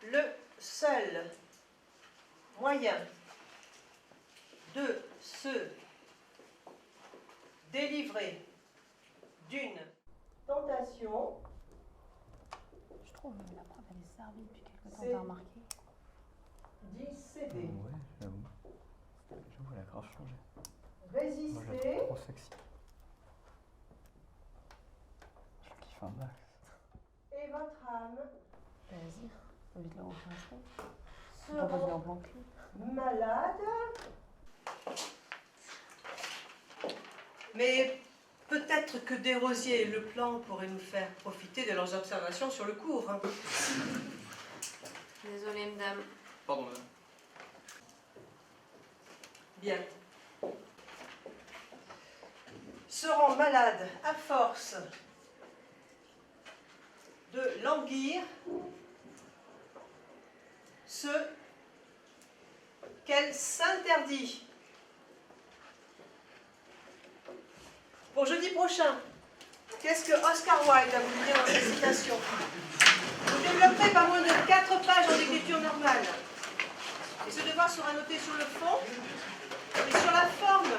Le seul moyen de se délivrer d'une tentation, Je trouve la prof elle est servie depuis quelque temps, C'est- t'as remarqué? d'y céder, Ouais, j'avoue. J'avoue, elle a grave changé. Moi, je la résister, trouve trop sexy. Je kiffe un max. et votre âme Vas-y, vite là, on fait un truc. On va seront en plan cul. malades. Mais peut-être que Desrosiers et Leplan pourraient nous faire profiter de leurs observations sur le cours. Hein. Désolée, madame. Pardon, madame. Bien. Seront malades à force de languir ce qu'elle s'interdit. Pour jeudi prochain, qu'est-ce que Oscar Wilde a voulu dire dans sa citation? Vous développerez pas moins de 4 pages en écriture normale. Et ce devoir sera noté sur le fond et sur la forme.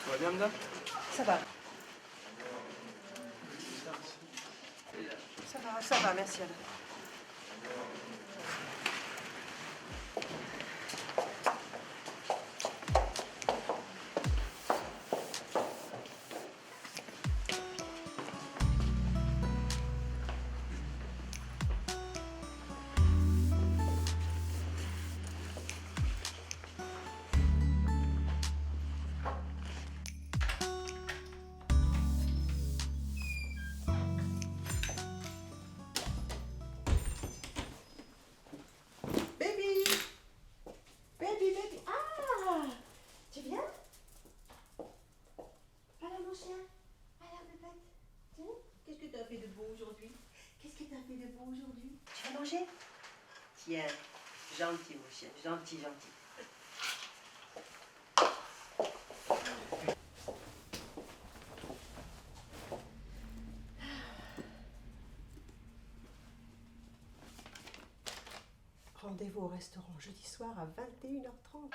Tout va bien, madame? Ça va. Ça va, merci Alain. Baby. Ah, tu viens? Alors mon chien, alors bébête. Tiens, qu'est-ce que tu as fait de beau aujourd'hui? Tu vas manger? Tiens, gentil mon chien, gentil. Rendez-vous au restaurant jeudi soir à 21h30.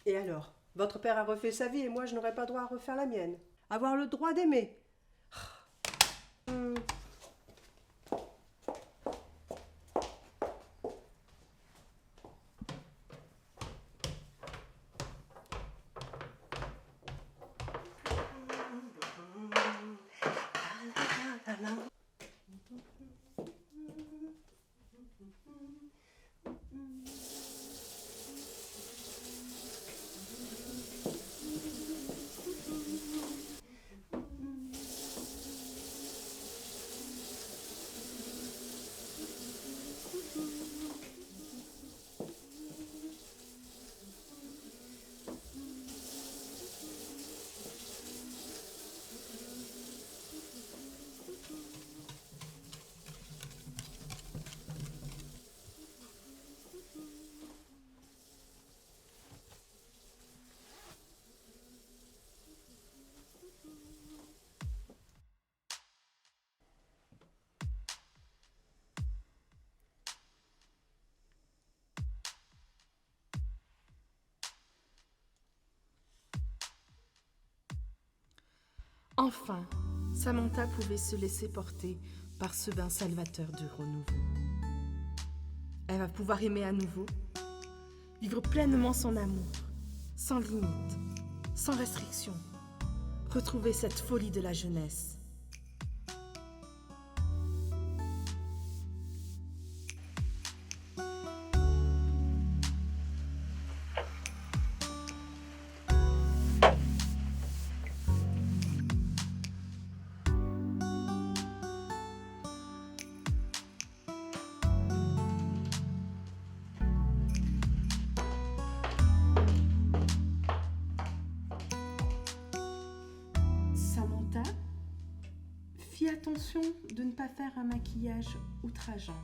Et alors, votre père a refait sa vie et moi je n'aurai pas droit à refaire la mienne. Avoir le droit d'aimer. Enfin, Samantha pouvait se laisser porter par ce bain salvateur du renouveau. Elle va pouvoir aimer à nouveau, vivre pleinement son amour, sans limite, sans restriction, retrouver cette folie de la jeunesse. Samantha, fis attention de ne pas faire un maquillage outrageant.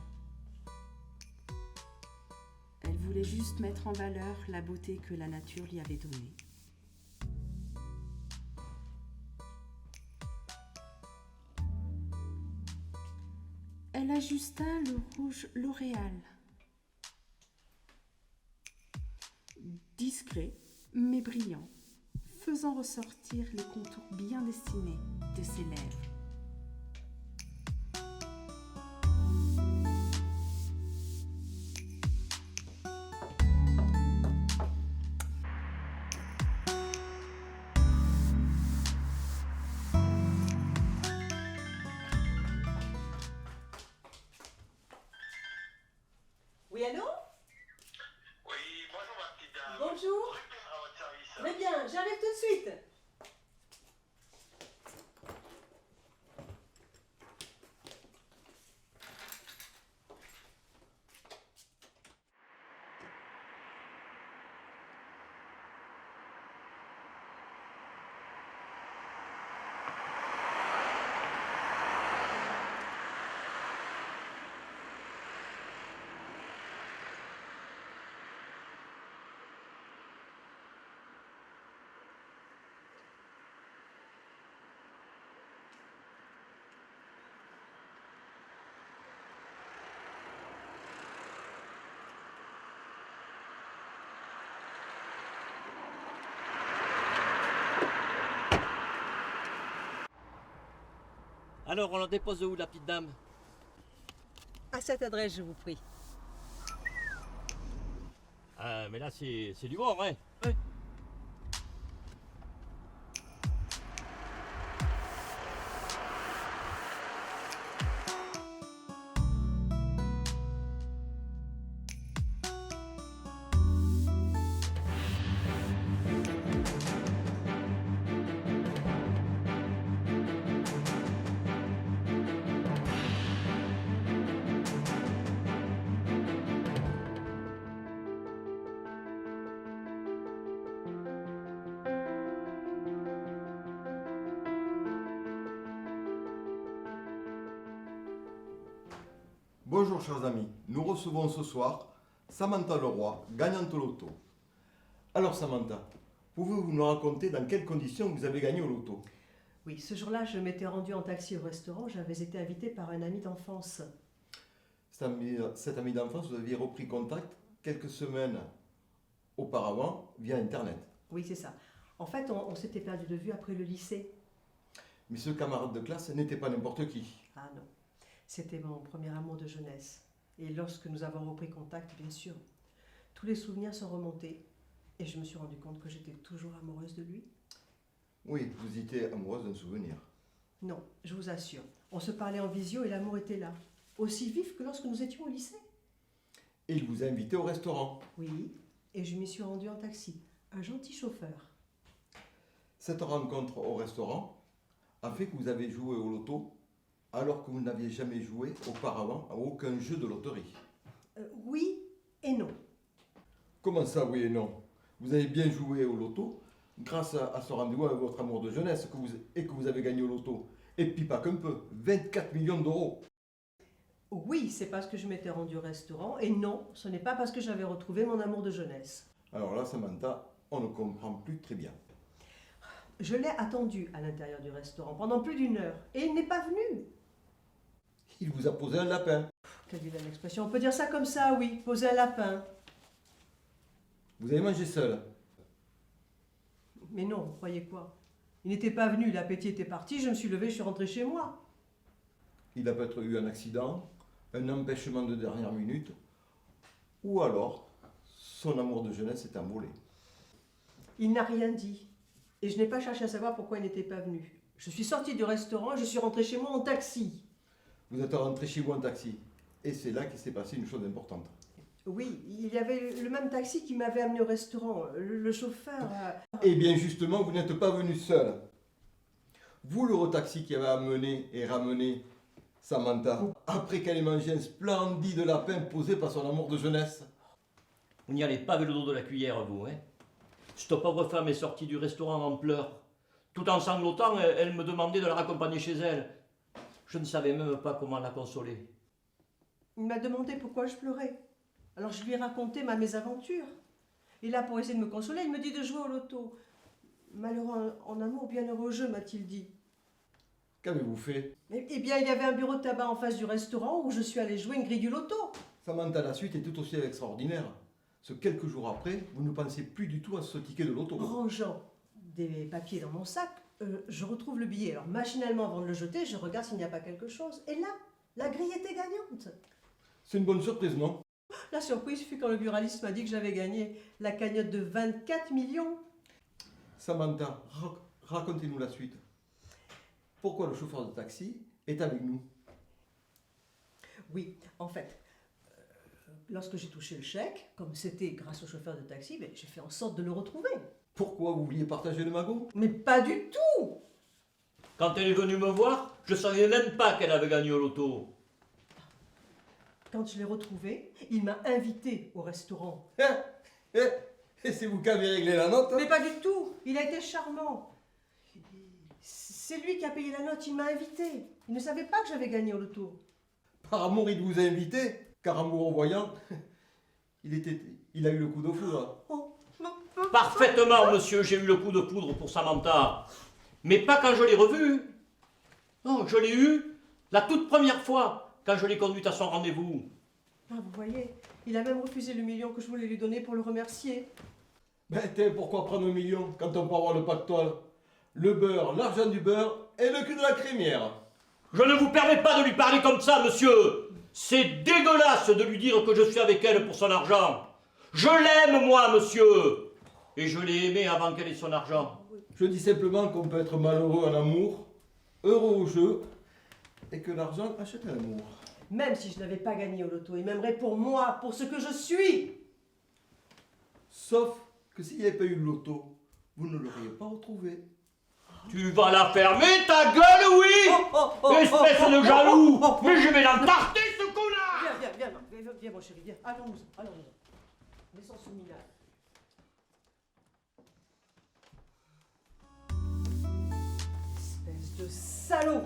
Elle voulait juste mettre en valeur la beauté que la nature lui avait donnée. Elle ajusta le rouge L'Oréal. Discret, mais brillant, faisant ressortir les contours bien dessinés de ses lèvres. Oui, allô? Oui, bonjour ma petite dame. Bonjour. À votre service. Très bien, j'arrive tout de suite. Alors, on la dépose où, la petite dame? À cette adresse, je vous prie. Ah, mais là, c'est du bon, hein? Bonjour chers amis, nous recevons ce soir Samantha Leroy, gagnante au loto. Alors Samantha, pouvez-vous nous raconter dans quelles conditions vous avez gagné au loto? Oui, ce jour-là, je m'étais rendue en taxi au restaurant. J'avais été invitée par un ami d'enfance. Cet ami d'enfance, vous aviez repris contact quelques semaines auparavant via Internet. Oui, c'est ça. En fait, on s'était perdu de vue après le lycée. Mais ce camarade de classe n'était pas n'importe qui. Ah non, c'était mon premier amour de jeunesse. Et lorsque nous avons repris contact, bien sûr, tous les souvenirs sont remontés. Et je me suis rendu compte que j'étais toujours amoureuse de lui. Oui, vous étiez amoureuse d'un souvenir. Non, je vous assure. On se parlait en visio et l'amour était là. Aussi vif que lorsque nous étions au lycée. Et il vous a invité au restaurant. Oui, et je m'y suis rendue en taxi. Un gentil chauffeur. Cette rencontre au restaurant a fait que vous avez joué au loto alors que vous n'aviez jamais joué auparavant à aucun jeu de loterie. Oui et non. Comment ça, oui et non? Vous avez bien joué au loto grâce à ce rendez-vous avec votre amour de jeunesse que vous avez gagné au loto. Et puis pas qu'un peu, 24 millions d'euros. Oui, c'est parce que je m'étais rendue au restaurant. Et non, ce n'est pas parce que j'avais retrouvé mon amour de jeunesse. Alors là, Samantha, on ne comprend plus très bien. Je l'ai attendu à l'intérieur du restaurant pendant plus d'1 heure. Et il n'est pas venu. Il vous a posé un lapin. Quelle vilaine expression. On peut dire ça comme ça, oui. Poser un lapin. Vous avez mangé seul. Mais non, vous croyez quoi? Il n'était pas venu, l'appétit était parti, je me suis levée, je suis rentrée chez moi. Il a peut-être eu un accident, un empêchement de dernière minute, ou alors son amour de jeunesse est envolé. Il n'a rien dit. Et je n'ai pas cherché à savoir pourquoi il n'était pas venu. Je suis sortie du restaurant, je suis rentrée chez moi en taxi. Vous êtes rentré chez vous en taxi, et c'est là qu'il s'est passé une chose importante. Oui, il y avait le même taxi qui m'avait amené au restaurant. Le chauffeur... Eh bien justement, vous n'êtes pas venu seul. Vous, l'Eurotaxi qui avait amené et ramené Samantha, après qu'elle ait mangé un splendide lapin posé par son amour de jeunesse. Vous n'y allez pas avec le dos de la cuillère, vous, hein? Cette pauvre femme est sortie du restaurant en pleurs. Tout en sanglotant, elle me demandait de la raccompagner chez elle. Je ne savais même pas comment la consoler. Il m'a demandé pourquoi je pleurais. Alors je lui ai raconté ma mésaventure. Et là, pour essayer de me consoler, il me dit de jouer au loto. Malheureux en amour, bienheureux au jeu, m'a-t-il dit. Qu'avez-vous fait? Eh bien, il y avait un bureau de tabac en face du restaurant où je suis allée jouer une grille du loto. Samantha, la suite est tout aussi extraordinaire. Ce quelques jours après, vous ne pensez plus du tout à ce ticket de loto. Rangeant des papiers dans mon sac, je retrouve le billet. Alors, machinalement, avant de le jeter, je regarde s'il n'y a pas quelque chose. Et là, la grille était gagnante. C'est une bonne surprise, non? La surprise fut quand le buraliste m'a dit que j'avais gagné la cagnotte de 24 millions. Samantha, racontez-nous la suite. Pourquoi le chauffeur de taxi est avec nous? Oui, en fait, lorsque j'ai touché le chèque, comme c'était grâce au chauffeur de taxi, ben, j'ai fait en sorte de le retrouver. Pourquoi vous vouliez partager le magot? Mais pas du tout! Quand elle est venue me voir, je ne savais même pas qu'elle avait gagné au loto. Quand je l'ai retrouvé, il m'a invité au restaurant. Et c'est vous qui avez réglé la note? Mais pas du tout! Il a été charmant. C'est lui qui a payé la note, il m'a invité. Il ne savait pas que j'avais gagné au loto. Par amour, il vous a invité, car amour voyant, il a eu le coup de foudre. Parfaitement, monsieur, j'ai eu le coup de poudre pour Samantha. Mais pas quand je l'ai revue. Non, je l'ai eu la toute première fois, quand je l'ai conduite à son rendez-vous. Ah, vous voyez, il a même refusé le million que je voulais lui donner pour le remercier. Ben, pourquoi prendre 1 million quand on peut avoir le pactole? Le beurre, l'argent du beurre et le cul de la crémière. Je ne vous permets pas de lui parler comme ça, monsieur. C'est dégueulasse de lui dire que je suis avec elle pour son argent. Je l'aime, moi, monsieur. Et je l'ai aimée avant qu'elle ait son argent. Je dis simplement qu'on peut être malheureux en amour, heureux au jeu, et que l'argent achète l'amour. Même si je n'avais pas gagné au loto, il m'aimerait pour moi, pour ce que je suis. Sauf que s'il n'y avait pas eu le loto, vous ne l'auriez pas retrouvé. Tu vas la fermer, ta gueule, oui. Espèce de jaloux. Mais je vais l'entarter, ce connard. Viens, mon chéri, viens. Allons-nous, allons-nous. Laissons ce minage. Espèce de salaud!